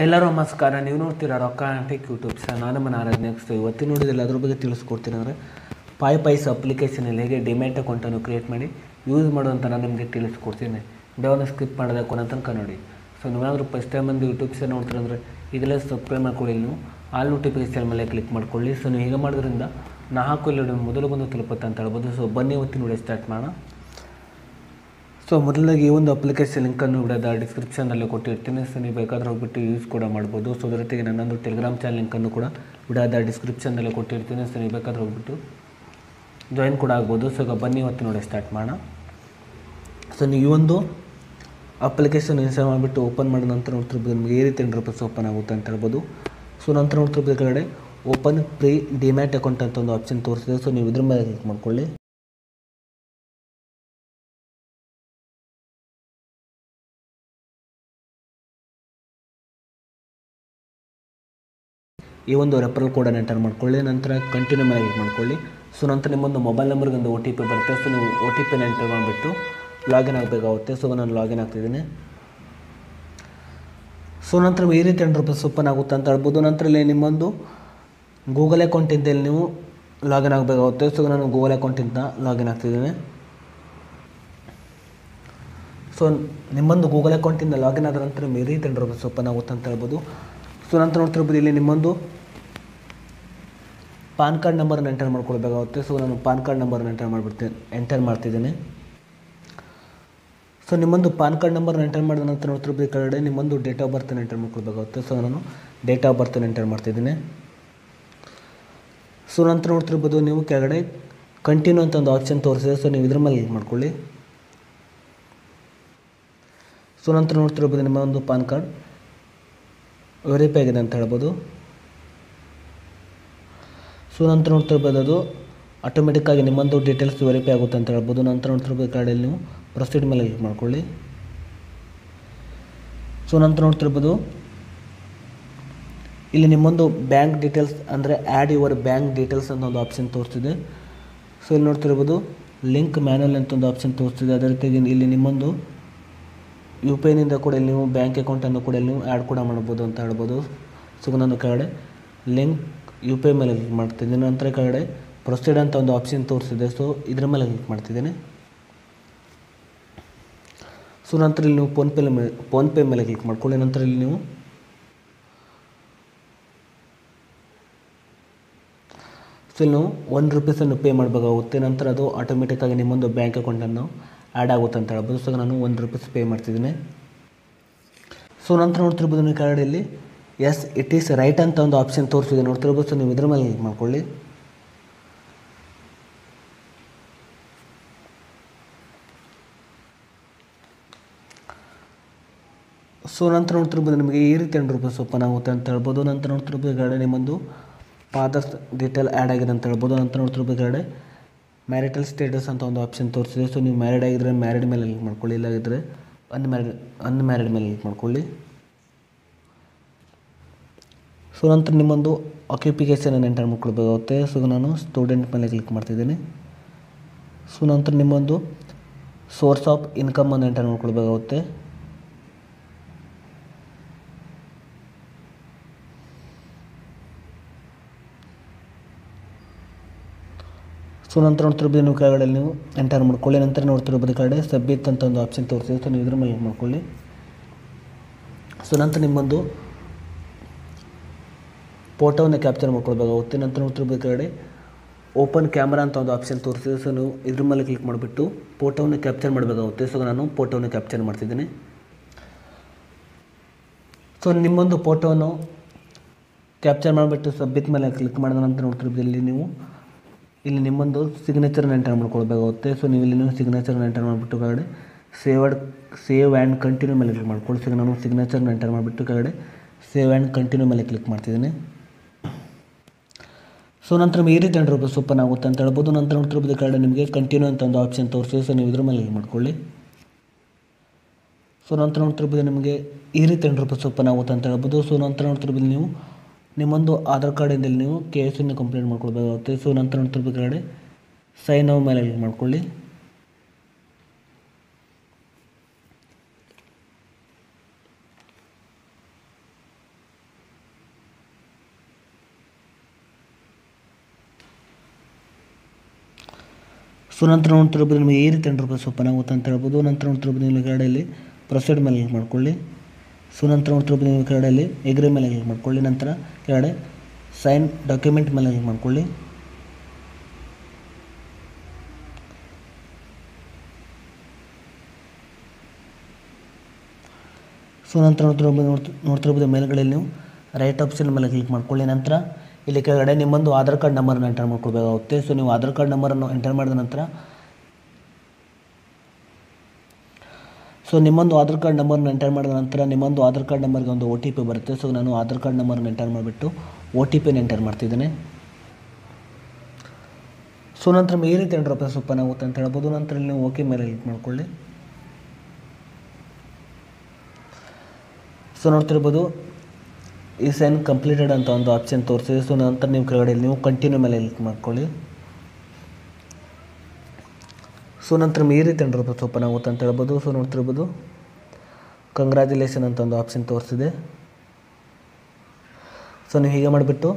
ಎಲ್ಲರೂ ನಮಸ್ಕಾರ. ನೀವು ನೋಡ್ತೀರಾ ರೊಕ್ಕ ಆಂಟಿಕ್ ಯೂಟ್ಯೂಬ್ ಚಾನಲ್. ನಾನು ನಮ್ಮ ನಾರಾಯಣ್. ನೆಕ್ಸ್ಟ್ ಇವತ್ತಿನ ನೋಡಿದಿಲ್ಲ ಅದ್ರ ಬಗ್ಗೆ ತಿಳಿಸ್ಕೊಡ್ತೀನಿ. ಅಂದರೆ ಪೈಸ್ ಅಪ್ಲಿಕೇಶನಲ್ಲಿ ಹೇಗೆ ಡಿಮ್ಯಾಟ್ ಅಕೌಂಟನ್ನು ಕ್ರಿಯೇಟ್ ಮಾಡಿ ಯೂಸ್ ಮಾಡೋಂತ ನಾನು ನಿಮಗೆ ತಿಳಿಸ್ಕೊಡ್ತೀನಿ. ವಿಡಿಯೋನ ಸ್ಕಿಪ್ ಮಾಡೋದ ಕೊನೆ ತನಕ ನೋಡಿ. ಸೊ ನೀವೇನಾದರೂ ಫಸ್ಟ್ ಟೈಮ್ ಬಂದು ಯೂಟ್ಯೂಬ್ ಚಾನಲ್ ನೋಡ್ತೀರ ಅಂದರೆ ಈಗಲೇ ಸಬ್ಸ್ಕ್ರೈಬ್ ಮಾಡ್ಕೊಳ್ಳಿ. ನೀವು ಆಲ್ ನೋಟಿಫಿಕೇಶನ್ ಮೇಲೆ ಕ್ಲಿಕ್ ಮಾಡ್ಕೊಳ್ಳಿ. ಸೊ ನೀವು ಹೀಗೆ ಮಾಡೋದ್ರಿಂದ ನಾ ಹಾಕೋ ಇಲ್ಲಿ ಮೊದಲು ಬಂದು ತಲುಪುತ್ತೆ ಅಂತ ಹೇಳ್ಬೋದು. ಸೊ ಬನ್ನಿ ಇವತ್ತಿನ ವಿಡಿಯೋ ಸ್ಟಾರ್ಟ್ ಮಾಡೋಣ. ಸೊ ಮೊದಲಾಗಿ ಈ ಒಂದು ಅಪ್ಲಿಕೇಶನ್ ಲಿಂಕನ್ನು ವಿಡಿಯೋದ ಡಿಸ್ಕ್ರಿಪ್ಷನಲ್ಲಿ ಕೊಟ್ಟಿರ್ತೀನಿ. ಸೊ ನೀವು ಬೇಕಾದ್ರೆ ಹೋಗ್ಬಿಟ್ಟು ಯೂಸ್ ಕೂಡ ಮಾಡ್ಬೋದು. ಸೊ ಅದ್ರ ಜೊತೆಗೆ ನನ್ನೊಂದು ಟೆಲಿಗ್ರಾಮ್ ಚಾನಲ್ ಲಿಂಕನ್ನು ಕೂಡ ವಿಡಿಯೋದ ಡಿಸ್ಕ್ರಿಪ್ಷನ್ನಲ್ಲಿ ಕೊಟ್ಟಿರ್ತೀನಿ. ಸೊ ನೀವು ಬೇಕಾದ್ರೆ ಹೋಗ್ಬಿಟ್ಟು ಜಾಯಿನ್ ಕೂಡ ಆಗ್ಬೋದು. ಸೊ ಈಗ ಬನ್ನಿ ಇವತ್ತು ನೋಡಿ ಸ್ಟಾರ್ಟ್ ಮಾಡೋಣ. ಸೊ ನೀವು ಈ ಒಂದು ಅಪ್ಲಿಕೇಶನ್ ಇನ್ಸ್ಟಾಲ್ ಮಾಡಿಬಿಟ್ಟು ಓಪನ್ ಮಾಡಿದ ನಂತರ ನೋಡ್ತಿರ್ಬೋದು ನಿಮಗೆ ಈ ರೀತಿ ₹10 ಓಪನ್ ಆಗುತ್ತೆ ಅಂತ ಹೇಳ್ಬೋದು. ಸೊ ನಂತರ ನೋಡ್ತಿರ್ಬೋದು ಈ ಕಡೆ ಓಪನ್ ಪ್ರೀ ಡಿಮ್ಯಾಟ್ ಅಕೌಂಟ್ ಅಂತ ಒಂದು ಆಪ್ಷನ್ ತೋರಿಸಿದೆ. ಸೊ ನೀವು ಇದ್ರ ಮೇಲೆ ಕ್ಲಿಕ್ ಮಾಡ್ಕೊಳ್ಳಿ. ಈ ಒಂದು ರೆಫರಲ್ ಕೋಡನ್ನು ಎಂಟರ್ ಮಾಡ್ಕೊಳ್ಳಿ. ನಂತರ ಕಂಟಿನ್ಯೂ ಮೇಲೆ ಕ್ಲಿಕ್ ಮಾಡ್ಕೊಳ್ಳಿ. ಸೊ ನಂತರ ನಿಮ್ಮೊಂದು ಮೊಬೈಲ್ ನಂಬರ್ಗೆ ಒಂದು OTP ಬರುತ್ತೆ. ಸೊ ನೀವು OTPನ ಎಂಟರ್ ಮಾಡಿಬಿಟ್ಟು ಲಾಗಿನ್ ಆಗಬೇಕಾಗುತ್ತೆ. ಸೊ ನಾನು ಲಾಗಿನ್ ಆಗ್ತಿದ್ದೀನಿ. ಸೊ ನಂತರ ಈ ರೀತಿ ₹10 ಓಪನ್ ಆಗುತ್ತೆ ಅಂತ ಹೇಳ್ಬೋದು. ನಂತರ ಇಲ್ಲಿ ನಿಮ್ಮೊಂದು ಗೂಗಲ್ ಅಕೌಂಟಿಂದ ಇಲ್ಲಿ ನೀವು ಲಾಗಿನ್ ಆಗಬೇಕಾಗುತ್ತೆ. ಸೊ ನಾನು ಗೂಗಲ್ ಅಕೌಂಟಿಂದ ಲಾಗಿನ್ ಆಗ್ತಿದ್ದೀನಿ. ಸೊ ನಿಮ್ಮೊಂದು ಗೂಗಲ್ ಅಕೌಂಟಿಂದ ಲಾಗಿನ್ ಆದ ನಂತರ ಈ ರೀತಿ ₹10 ಓಪನ್ ಆಗುತ್ತೆ ಅಂತ ಹೇಳ್ಬೋದು. ಸೊ ನಂತರ ನೋಡ್ತಿರ್ಬೋದು ಇಲ್ಲಿ ನಿಮ್ಮೊಂದು ಪಾನ್ ಕಾರ್ಡ್ ನಂಬರನ್ನು ಎಂಟರ್ ಮಾಡ್ಕೊಳ್ಬೇಕಾಗುತ್ತೆ. ಸೊ ನಾನು ಪಾನ್ ಕಾರ್ಡ್ ನಂಬರನ್ನು ಎಂಟರ್ ಮಾಡ್ತಿದ್ದೀನಿ. ಸೊ ನಿಮ್ಮೊಂದು ಪಾನ್ ಕಾರ್ಡ್ ನಂಬರನ್ನು ಎಂಟರ್ ಮಾಡಿದ ನಂತರ ನೋಡ್ತಿರ್ಬೋದು ಈ ಕಡೆ ನಿಮ್ಮೊಂದು ಡೇಟ್ ಆಫ್ ಬರ್ತನ್ನು ಎಂಟರ್ ಮಾಡ್ಕೊಳ್ಬೇಕಾಗುತ್ತೆ. ಸೊ ನಾನು ಡೇಟ್ ಆಫ್ ಬರ್ತನ್ನು ಎಂಟರ್ ಮಾಡ್ತಿದ್ದೀನಿ. ಸೊ ನಂತರ ನೋಡ್ತಿರ್ಬೋದು ನೀವು ಕೆಳಗಡೆ ಕಂಟಿನ್ಯೂ ಅಂತ ಒಂದು ಆಪ್ಷನ್ ತೋರಿಸಿದೆ. ಸೊ ನೀವು ಇದ್ರ ಮೇಲೆ ಕ್ಲಿಕ್ ಮಾಡ್ಕೊಳ್ಳಿ. ಸೊ ನಂತರ ನೋಡ್ತಿರ್ಬೋದು ನಿಮ್ಮ ಒಂದು ಪಾನ್ ಕಾರ್ಡ್ ವೆರಿಫೈ ಆಗಿದೆ ಅಂತ ಹೇಳ್ಬೋದು. ಸೊ ನಂತರ ನೋಡ್ತಿರ್ಬೋದು ಅದು ಆಟೋಮೆಟಿಕ್ಕಾಗಿ ನಿಮ್ಮೊಂದು ಡೀಟೇಲ್ಸ್ ವೆರಿಫೈ ಆಗುತ್ತೆ ಅಂತ ಹೇಳ್ಬೋದು. ನಂತರ ನೋಡ್ತಿರ್ಬೋದು ಕಾರ್ಡಲ್ಲಿ ನೀವು ಪ್ರೊಸೀಡ್ ಮೇಲೆ ಕ್ಲಿಕ್ ಮಾಡ್ಕೊಳ್ಳಿ. ಸೊ ನಂತರ ನೋಡ್ತಿರ್ಬೋದು ಇಲ್ಲಿ ನಿಮ್ಮೊಂದು ಬ್ಯಾಂಕ್ ಡೀಟೇಲ್ಸ್ ಅಂದರೆ ಆ್ಯಡ್ ಯುವರ್ ಬ್ಯಾಂಕ್ ಡೀಟೇಲ್ಸ್ ಅನ್ನೋ ಒಂದು ಆಪ್ಷನ್ ತೋರಿಸ್ತಿದೆ. ಸೊ ಇಲ್ಲಿ ನೋಡ್ತಿರ್ಬೋದು ಲಿಂಕ್ ಮ್ಯಾನುವಲ್ ಅಂತ ಒಂದು ಆಪ್ಷನ್ ತೋರಿಸ್ತಿದೆ. ಅದೇ ರೀತಿಯಾಗಿ ಇಲ್ಲಿ ನಿಮ್ಮೊಂದು UPIನಿಂದ ಕೂಡ ಇಲ್ಲಿ ನೀವು ಬ್ಯಾಂಕ್ ಅಕೌಂಟನ್ನು ಕೂಡ ಇಲ್ಲಿ ನೀವು ಆ್ಯಡ್ ಕೂಡ ಮಾಡ್ಬೋದು ಅಂತ ಹೇಳ್ಬೋದು. ಸೊ ನಾನು ಕೆಳಗಡೆ ಲಿಂಕ್ UPI ಮೇಲೆ ಕ್ಲಿಕ್ ಮಾಡ್ತಿದ್ದೀನಿ. ನಂತರ ಕೆಳಗಡೆ ಪ್ರೊಸೀಡ್ ಅಂತ ಒಂದು ಆಪ್ಷನ್ ತೋರಿಸಿದೆ. ಸೊ ಇದ್ರ ಮೇಲೆ ಕ್ಲಿಕ್ ಮಾಡ್ತಿದ್ದೀನಿ. ಸೊ ನಂತರ ಇಲ್ಲಿ ನೀವು ಫೋನ್ಪೇ ಮೇಲೆ ಕ್ಲಿಕ್ ಮಾಡ್ಕೊಳ್ಳಿ. ನಂತರ ಇಲ್ಲಿ ನೀವು ಸೊ ಇಲ್ಲಿ ನೀವು ₹1 ಪೇ ಮಾಡಬೇಕಾಗುತ್ತೆ. ನಂತರ ಅದು ಆಟೋಮೆಟಿಕ್ಕಾಗಿ ನಿಮ್ಮೊಂದು ಬ್ಯಾಂಕ್ ಅಕೌಂಟನ್ನು ಆ್ಯಡ್ ಆಗುತ್ತೆ ಅಂತ ಹೇಳ್ಬೋದು. ಸೊ ನಾನು ₹1 ಪೇ ಮಾಡ್ತಿದ್ದೀನಿ. ಸೊ ನಂತರ ನೋಡ್ತಿರ್ಬೋದು ನೀವು ಕೆಳಗಡೆಯಲ್ಲಿ ಎಸ್ ಇಟ್ ಈಸ್ ರೈಟ್ ಅಂತ ಒಂದು ಆಪ್ಷನ್ ತೋರಿಸಿದೆ ನೋಡ್ತಿರ್ಬೋದು. ಸೊ ನೀವು ಇದ್ರ ಮೇಲೆ ಕ್ಲಿಕ್ ಮಾಡ್ಕೊಳ್ಳಿ. ಸೊ ನಂತರ ನೋಡ್ತಿರ್ಬೋದು ನಿಮಗೆ ಈ ರೀತಿ ₹10 ಓಪನ್ ಆಗುತ್ತೆ ಅಂತ ಹೇಳ್ಬೋದು. ನಂತರ ನೋಡ್ತಿರ್ಬೋದು ಕೆಳಗಡೆ ನಿಮ್ಮೊಂದು ಫಾದರ್ಸ್ ಡೀಟೇಲ್ ಆ್ಯಡ್ ಆಗಿದೆ ಅಂತ ಹೇಳ್ಬೋದು. ನಂತರ ನೋಡ್ತಿರ್ಬೋದು ಕೆಳಗಡೆ ಮ್ಯಾರಿಟಲ್ ಸ್ಟೇಟಸ್ ಅಂತ ಒಂದು ಆಪ್ಷನ್ ತೋರಿಸಿದೆ. ಸೊ ನೀವು ಮ್ಯಾರಿಡ್ ಆಗಿದ್ದರೆ ಮ್ಯಾರಿಡ್ ಮೇಲೆ ಕ್ಲಿಕ್ ಮಾಡ್ಕೊಳ್ಳಿ. ಇಲ್ಲಾಗಿದ್ದರೆ ಅನ್ಮ್ಯಾರಿಡ್ ಮೇಲೆ ಕ್ಲಿಕ್ ಮಾಡ್ಕೊಳ್ಳಿ. ಸೊ ನಂತರ ನಿಮ್ಮೊಂದು ಆಕ್ಯುಪಿಕೇಷನನ್ನು ಎಂಟರ್ ಮಾಡ್ಕೊಳ್ಬೇಕಾಗುತ್ತೆ. ಸೊ ನಾನು ಸ್ಟೂಡೆಂಟ್ ಮೇಲೆ ಕ್ಲಿಕ್ ಮಾಡ್ತಿದ್ದೀನಿ. ಸೊ ನಂತರ ನಿಮ್ಮೊಂದು ಸೋರ್ಸ್ ಆಫ್ ಇನ್ಕಮನ್ನು ಎಂಟರ್ ಮಾಡ್ಕೊಳ್ಬೇಕಾಗುತ್ತೆ. ಸೊ ನಂತರ ನೋಡ್ತಿರ್ಬೋದು ನೀವು ಕೆಳಗಡೆ ನೀವು ಎಂಟರ್ ಮಾಡ್ಕೊಳ್ಳಿ. ನಂತರ ನೋಡ್ತಿರ್ಬೋದು ಕೆಳಗಡೆ ಸಬ್ಮಿಟ್ ಅಂತ ಒಂದು ಆಪ್ಷನ್ ತೋರಿಸಿದೆ. ಸೊ ನೀವು ಇದ್ರ ಮೇಲೆ ಮಾಡ್ಕೊಳ್ಳಿ. ಸೊ ನಂತರ ನಿಮ್ಮೊಂದು ಫೋಟೋವನ್ನು ಕ್ಯಾಪ್ಚರ್ ಮಾಡ್ಕೊಳ್ಬೇಕಾಗುತ್ತೆ. ನಂತರ ನೋಡ್ತಿರ್ಬೋದು ಕೆಳಗಡೆ ಓಪನ್ ಕ್ಯಾಮ್ರಾ ಅಂತ ಒಂದು ಆಪ್ಷನ್ ತೋರಿಸಿದೆ. ಸೊ ನೀವು ಇದ್ರ ಮೇಲೆ ಕ್ಲಿಕ್ ಮಾಡಿಬಿಟ್ಟು ಫೋಟೋವನ್ನು ಕ್ಯಾಪ್ಚರ್ ಮಾಡಬೇಕಾಗುತ್ತೆ. ಸೊ ನಾನು ಫೋಟೋವನ್ನು ಕ್ಯಾಪ್ಚರ್ ಮಾಡ್ತಿದ್ದೀನಿ. ಸೊ ನಿಮ್ಮೊಂದು ಫೋಟೋವನ್ನು ಕ್ಯಾಪ್ಚರ್ ಮಾಡಿಬಿಟ್ಟು ಸಬ್ಮಿಟ್ ಮೇಲೆ ಕ್ಲಿಕ್ ಮಾಡಿದ ನಂತರ ನೋಡ್ತಿರ್ಬೋದು ಇಲ್ಲಿ ನಿಮ್ಮೊಂದು ಸಿಗ್ನೇಚರನ್ನು ಎಂಟರ್ ಮಾಡ್ಕೊಳ್ಬೇಕಾಗುತ್ತೆ. ಸೊ ನೀವು ಇಲ್ಲಿ ನೀವು ಸಿಗ್ನೇಚರನ್ನು ಎಂಟರ್ ಮಾಡಿಬಿಟ್ಟು ಕೆಳಗಡೆ ಸೇವ್ ಆ್ಯಂಡ್ ಕಂಟಿನ್ಯೂ ಮೇಲೆ ಕ್ಲಿಕ್ ಮಾಡ್ಕೊಳ್ಳಿ. ಸೊ ನಾನು ಸಿಗ್ನೇಚರ್ನ ಎಂಟರ್ ಮಾಡಿಬಿಟ್ಟು ಕೆಳಗಡೆ ಸೇವ್ ಆ್ಯಂಡ್ ಕಂಟಿನ್ಯೂ ಮೇಲೆ ಕ್ಲಿಕ್ ಮಾಡ್ತಿದ್ದೀನಿ. ಸೊ ನಂತರ ಈ ರೀತಿ ₹10 ಓಪನ್ ಆಗುತ್ತೆ ಅಂತ ಹೇಳ್ಬೋದು. ನಂತರ ನೋಡ್ತಿರ್ಬೋದು ಕೆಳಗಡೆ ನಿಮಗೆ ಕಂಟಿನ್ಯೂ ಅಂತ ಒಂದು ಆಪ್ಷನ್ ತೋರಿಸಿ. ಸೊ ನೀವು ಇದ್ರ ಮೇಲೆ ಕ್ಲಿಕ್ ಮಾಡ್ಕೊಳ್ಳಿ. ಸೊ ನಂತರ ನೋಡ್ತಿರ್ಬೋದು ನಿಮಗೆ ಈ ರೀತಿ ₹10 ಓಪನ್ ಆಗುತ್ತೆ ಅಂತ ಹೇಳ್ಬೋದು. ಸೊ ನಂತರ ನೋಡ್ತಿರ್ಬೋದು ನೀವು ನಿಮ್ಮೊಂದು ಆಧಾರ್ ಕಾರ್ಡಿಂದ ನೀವು KYCನ ಕಂಪ್ಲೀಟ್ ಮಾಡ್ಕೊಳ್ಬೇಕಾಗುತ್ತೆ. ಸೊ ನಂತರ ನೋಡ್ತಿರ್ಬೋದು ಕೆಳಗಡೆ ಸೈನ್ ಅವ್ ಮೇಲೆ ಕ್ಲಿಕ್ ಮಾಡ್ಕೊಳ್ಳಿ. ಸೊ ನಂತರ ನೋಡ್ತಿರ್ಬೋದು ನಿಮಗೆ ಈ ರೀತಿ ಎಂಟ್ರ್ ಪ್ರೆಸ್ ಓಪನ್ ಆಗುತ್ತೆ ಅಂತ ಹೇಳ್ಬೋದು. ನಂತರ ನೋಡ್ತಿರ್ಬೋದು ನೀವು ಕೆಳಗಡೆಯಲ್ಲಿ ಪ್ರೊಸೀಡ್ ಮೇಲೆ ಕ್ಲಿಕ್ ಮಾಡ್ಕೊಳ್ಳಿ. ಸೊ ನಂತರ ನೋಡ್ತಿರ್ಬೋದು ನೀವು ಕೆಳಗಡೆಯಲ್ಲಿ ಎಗ್ರಿ ಮೇಲೆ ಕ್ಲಿಕ್ ಮಾಡ್ಕೊಳ್ಳಿ. ನಂತರ ಕೆಳಗಡೆ ಸೈನ್ ಡಾಕ್ಯುಮೆಂಟ್ ಮೇಲೆ ಕ್ಲಿಕ್ ಮಾಡ್ಕೊಳ್ಳಿ. ಸೊ ನಂತರ ನೋಡ್ತಿರ್ಬೋದು ಮೇಲ್ಗಡೆಯಲ್ಲಿ ನೀವು ರೈಟ್ ಆಪ್ಷನ್ ಮೇಲೆ ಕ್ಲಿಕ್ ಮಾಡ್ಕೊಳ್ಳಿ. ನಂತರ ಇಲ್ಲಿ ಕೆಳಗಡೆ ನಿಮ್ಮೊಂದು ಆಧಾರ್ ಕಾರ್ಡ್ ನಂಬರನ್ನು ಎಂಟರ್ ಮಾಡ್ಕೊಳ್ಬೇಕಾಗುತ್ತೆ. ಸೊ ನೀವು ಆಧಾರ್ ಕಾರ್ಡ್ ನಂಬರನ್ನು ಎಂಟರ್ ಮಾಡಿದ ನಂತರ ನಿಮ್ಮೊಂದು ಆಧಾರ್ ಕಾರ್ಡ್ ನಂಬರ್ಗೆ ಒಂದು OTP ಬರುತ್ತೆ. ಸೊ ನಾನು ಆಧಾರ್ ಕಾರ್ಡ್ ನಂಬರನ್ನು ಎಂಟರ್ ಮಾಡಿಬಿಟ್ಟು OTPನ ಎಂಟರ್ ಮಾಡ್ತಿದ್ದೇನೆ. ಸೊ ನಂತರ ಈ ರೀತಿ ಇಂಟರ್ಫೇಸ್ ಓಪನ್ ಆಗುತ್ತೆ ಅಂತ ಹೇಳ್ಬೋದು. ನಂತರ ಇಲ್ಲಿ ನೀವು ಓಕೆ ಮೇಲೆ ಕ್ಲಿಕ್ ಮಾಡ್ಕೊಳ್ಳಿ. ಸೊ ನೋಡ್ತಿರ್ಬೋದು ಈ ಸೈನ್ ಕಂಪ್ಲೀಟೆಡ್ ಅಂತ ಒಂದು ಆಪ್ಷನ್ ತೋರಿಸಿದೆ. ಸೊ ನಂತರ ನೀವು ಕೆಳಗಡೆ ನೀವು ಕಂಟಿನ್ಯೂ ಮೇಲೆ ಕ್ಲಿಕ್ ಮಾಡ್ಕೊಳ್ಳಿ. ಸೊ ನಂತರ ಈ ರೀತಿ ಇಂಟರ್ಫೇಸ್ ಓಪನ್ ಆಗುತ್ತೆ ಅಂತ ಹೇಳ್ಬೋದು. ಸೊ ನೋಡ್ತಿರ್ಬೋದು ಕಂಗ್ರ್ಯಾಚುಲೇಷನ್ ಅಂತ ಒಂದು ಆಪ್ಷನ್ ತೋರಿಸಿದೆ. ಸೊ ನೀವು ಹೀಗೆ ಮಾಡಿಬಿಟ್ಟು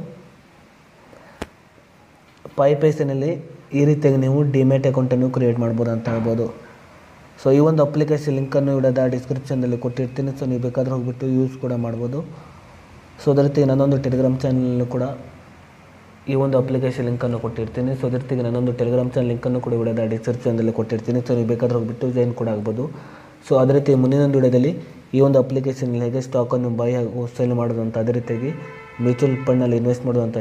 ಪೈಸೆನಲ್ಲಿ ಈ ರೀತಿಯಾಗಿ ನೀವು ಡಿಮ್ಯಾಟ್ ಅಕೌಂಟನ್ನು ಕ್ರಿಯೇಟ್ ಮಾಡ್ಬೋದು ಅಂತ ಹೇಳ್ಬೋದು. ಸೊ ಈ ಒಂದು ಅಪ್ಲಿಕೇಶನ್ ಲಿಂಕನ್ನು ವಿಡಿಯೋದ ಡಿಸ್ಕ್ರಿಪ್ಷನಲ್ಲಿ ಕೊಟ್ಟಿರ್ತೀನಿ. ಸೊ ನೀವು ಬೇಕಾದ್ರೆ ಹೋಗ್ಬಿಟ್ಟು ಯೂಸ್ ಕೂಡ ಮಾಡ್ಬೋದು. ಸೊ ಅದೇ ರೀತಿ ನನ್ನೊಂದು ಟೆಲಿಗ್ರಾಮ್ ಚಾನಲಲ್ಲೂ ಕೂಡ ಈ ಒಂದು ಅಪ್ಲಿಕೇಶನ್ ಲಿಂಕನ್ನು ಕೊಟ್ಟಿರ್ತೀನಿ. ಸೊ ಅದೇ ರೀತಿ ನನ್ನೊಂದು ಟೆಲಿಗ್ರಾಮ್ ಚಾನಲ್ ಲಿಂಕನ್ನು ಕೂಡ ವಿಡಿಯೋದ ಡಿಸ್ಕ್ರಿಪ್ಷನ್ನಲ್ಲಿ ಕೊಟ್ಟಿರ್ತೀನಿ. ಸೊ ನೀವು ಬೇಕಾದ್ರೆ ಹೋಗ್ಬಿಟ್ಟು ಜಾಯಿನ್ ಕೂಡ ಆಗ್ಬೋದು. ಸೊ ಅದೇ ರೀತಿ ಮುಂದಿನೊಂದು ವಿಡಿಯೋದಲ್ಲಿ ಈ ಒಂದು ಅಪ್ಲಿಕೇಶನ್ ಹೇಗೆ ಸ್ಟಾಕನ್ನು ಬೈ ಹಾಗೂ ಸೆಲ್ ಮಾಡೋದು ಅಂತ, ಅದೇ ರೀತಿಯಾಗಿ ಮ್ಯೂಚುವಲ್ ಫಂಡ್ನಲ್ಲಿ ಇನ್ವೆಸ್ಟ್ ಮಾಡೋದು ಅಂತ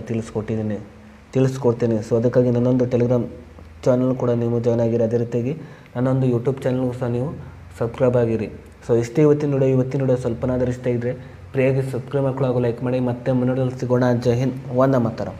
ತಿಳಿಸ್ಕೊಡ್ತೀನಿ. ಸೊ ಅದಕ್ಕಾಗಿ ನನ್ನೊಂದು ಟೆಲಿಗ್ರಾಮ್ ಚಾನಲ್ ಕೂಡ ನೀವು ಜಾಯ್ನ್ ಆಗಿರಿ. ಅದೇ ರೀತಿಯಾಗಿ ನನ್ನೊಂದು ಯೂಟ್ಯೂಬ್ ಚಾನಲ್ಗೂ ಸಹ ನೀವು ಸಬ್ಸ್ಕ್ರೈಬ್ ಆಗಿರಿ. ಸೊ ಇಷ್ಟೇ ಇವತ್ತಿನ ವಿಡಿಯೋ ಸ್ವಲ್ಪನಾದರೂ ಇಷ್ಟ ಇದ್ದರೆ ಪ್ರಿಯಾಗಿ ಸಬ್ಸ್ಕ್ರೈಬ್ ಮಾಡ್ಕೊಳ್ಳೋ, ಲೈಕ್ ಮಾಡಿ. ಮತ್ತೆ ಮುಂದಿನ ಸಿಗೋಣ. ಜೈ ಹಿಂದ್, ವಂದೇ ಮಾತರಂ.